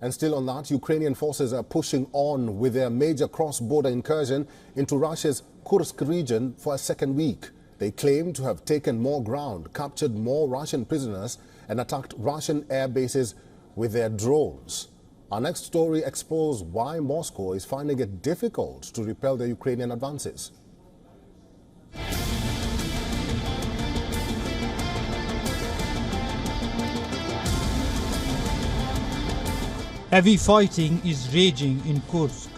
And still on that, Ukrainian forces are pushing on with their major cross-border incursion into Russia's Kursk region for a second week. They claim to have taken more ground, captured more Russian prisoners, and attacked Russian air bases with their drones. Our next story explores why Moscow is finding it difficult to repel the Ukrainian advances. Heavy fighting is raging in Kursk.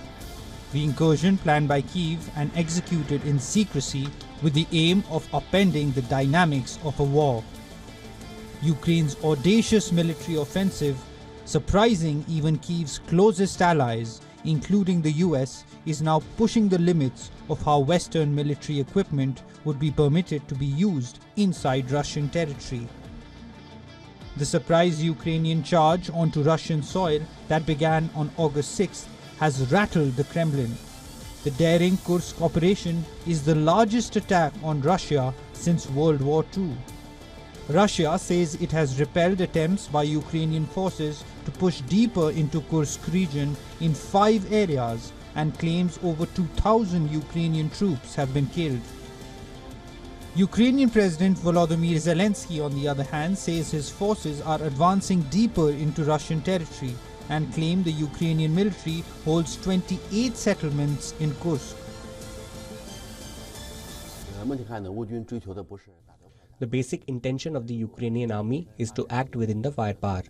The incursion planned by Kyiv and executed in secrecy with the aim of upending the dynamics of a war. Ukraine's audacious military offensive, surprising even Kyiv's closest allies, including the US, is now pushing the limits of how Western military equipment would be permitted to be used inside Russian territory. The surprise Ukrainian charge onto Russian soil that began on August 6th has rattled the Kremlin. The daring Kursk operation is the largest attack on Russia since World War II. Russia says it has repelled attempts by Ukrainian forces to push deeper into Kursk region in 5 areas and claims over 2,000 Ukrainian troops have been killed. Ukrainian President Volodymyr Zelensky, on the other hand, says his forces are advancing deeper into Russian territory and claim the Ukrainian military holds 28 settlements in Kursk. The basic intention of the Ukrainian army is to act within the firepower.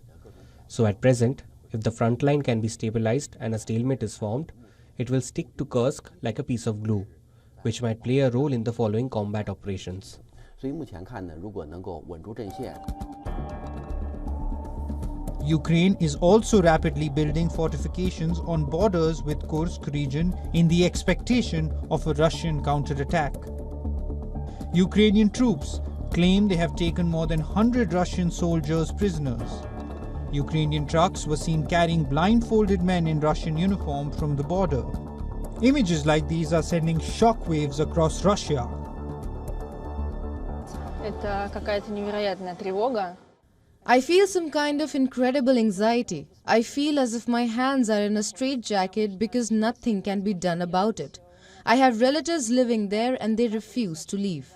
So at present, if the front line can be stabilized and a stalemate is formed, it will stick to Kursk like a piece of glue, which might play a role in the following combat operations. Ukraine is also rapidly building fortifications on borders with Kursk region in the expectation of a Russian counterattack. Ukrainian troops claim they have taken more than 100 Russian soldiers prisoners. Ukrainian trucks were seen carrying blindfolded men in Russian uniform from the border. Images like these are sending shockwaves across Russia. I feel some kind of incredible anxiety. I feel as if my hands are in a straitjacket because nothing can be done about it. I have relatives living there and they refuse to leave.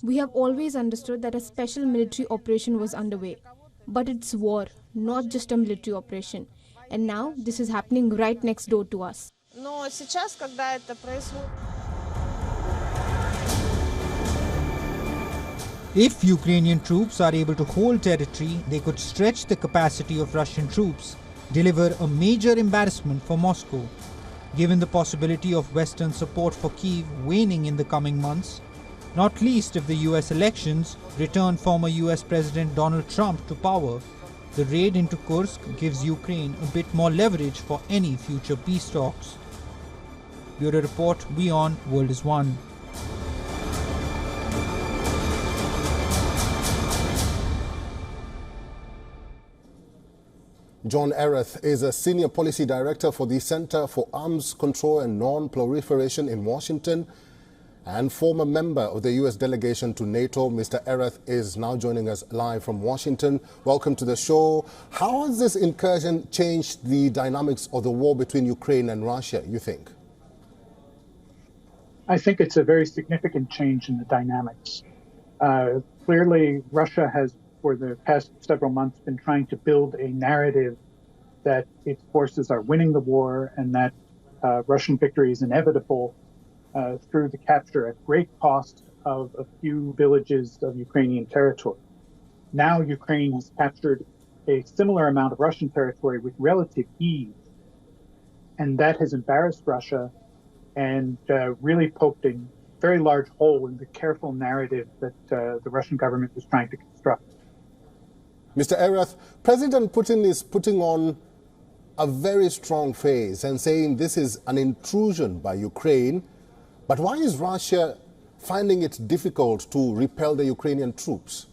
We have always understood that a special military operation was underway. But it's war, not just a military operation. And now this is happening right next door to us. If Ukrainian troops are able to hold territory, they could stretch the capacity of Russian troops, deliver a major embarrassment for Moscow. Given the possibility of Western support for Kyiv waning in the coming months, not least if the US elections return former US President Donald Trump to power, the raid into Kursk gives Ukraine a bit more leverage for any future peace talks. Bureau Report, WION World is One. John Ereth is a senior policy director for the Center for Arms Control and Non-Proliferation in Washington and former member of the U.S. delegation to NATO. Mr. Ereth is now joining us live from Washington. Welcome to the show. How has this incursion changed the dynamics of the war between Ukraine and Russia, you think? I think it's a very significant change in the dynamics. Clearly, Russia has, for the past several months, been trying to build a narrative that its forces are winning the war and that Russian victory is inevitable through the capture at great cost of a few villages of Ukrainian territory. Now Ukraine has captured a similar amount of Russian territory with relative ease, and that has embarrassed Russia and really poked a very large hole in the careful narrative that the Russian government was trying to construct. Mr. Ereth, President Putin is putting on a very strong face and saying this is an intrusion by Ukraine. But why is Russia finding it difficult to repel the Ukrainian troops?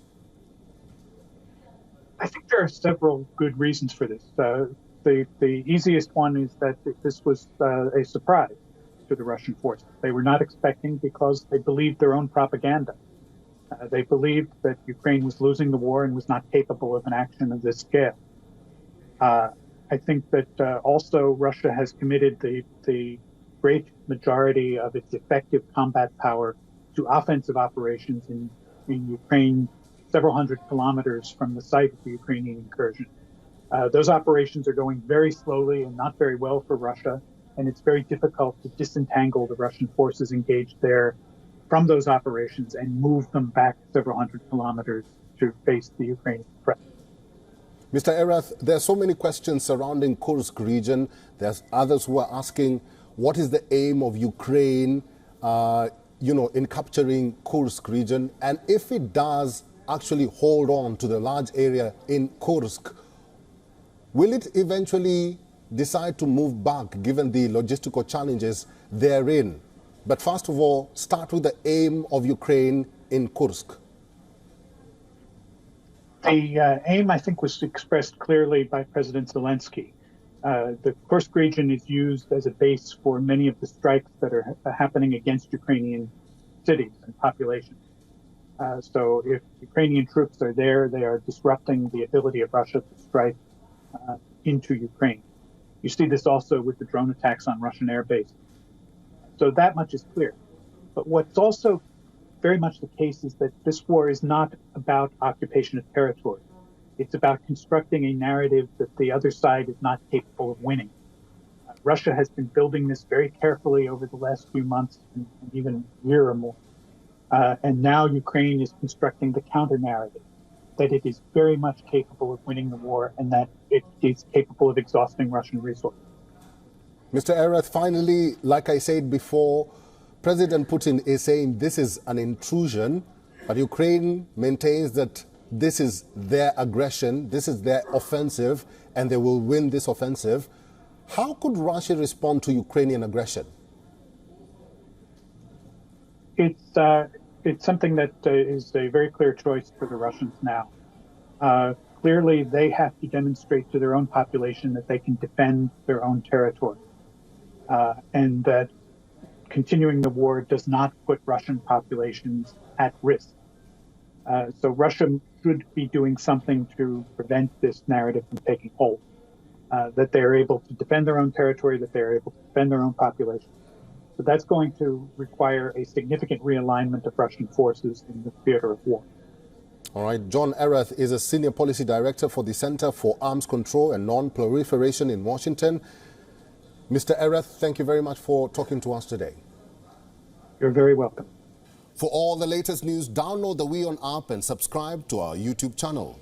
I think there are several good reasons for this. The easiest one is that this was a surprise to the Russian forces. They were not expecting because they believed their own propaganda. They believed that Ukraine was losing the war and was not capable of an action of this scale. I think that also Russia has committed the great majority of its effective combat power to offensive operations in Ukraine, several hundred kilometers from the site of the Ukrainian incursion. Those operations are going very slowly and not very well for Russia, and it's very difficult to disentangle the Russian forces engaged there from those operations and move them back several hundred kilometers to face the Ukrainian threat. Mr. Erath, there are so many questions surrounding Kursk region. There's others who are asking, what is the aim of Ukraine, in capturing Kursk region? And if it does actually hold on to the large area in Kursk, will it eventually decide to move back given the logistical challenges therein? But first of all, start with the aim of Ukraine in Kursk. The aim, I think, was expressed clearly by President Zelensky. The Kursk region is used as a base for many of the strikes that are happening against Ukrainian cities and populations. So if Ukrainian troops are there, they are disrupting the ability of Russia to strike into Ukraine. You see this also with the drone attacks on Russian air bases. So that much is clear. But what's also very much the case is that this war is not about occupation of territory. It's about constructing a narrative that the other side is not capable of winning. Russia has been building this very carefully over the last few months and even a year or more. And now Ukraine is constructing the counter narrative that it is very much capable of winning the war and that it is capable of exhausting Russian resources. Mr. Erath, finally, like I said before, President Putin is saying this is an intrusion, but Ukraine maintains that this is their aggression, this is their offensive, and they will win this offensive. How could Russia respond to Ukrainian aggression? It's something that is a very clear choice for the Russians now. Clearly, they have to demonstrate to their own population that they can defend their own territory, and that continuing the war does not put Russian populations at risk. So Russia should be doing something to prevent this narrative from taking hold, that they are able to defend their own territory, that they are able to defend their own population. So that's going to require a significant realignment of Russian forces in the theater of war. All right. John Erath is a Senior Policy Director for the Center for Arms Control and Non-Proliferation in Washington. Mr. Erath, thank you very much for talking to us today. You're very welcome. For all the latest news, download the WION app and subscribe to our YouTube channel.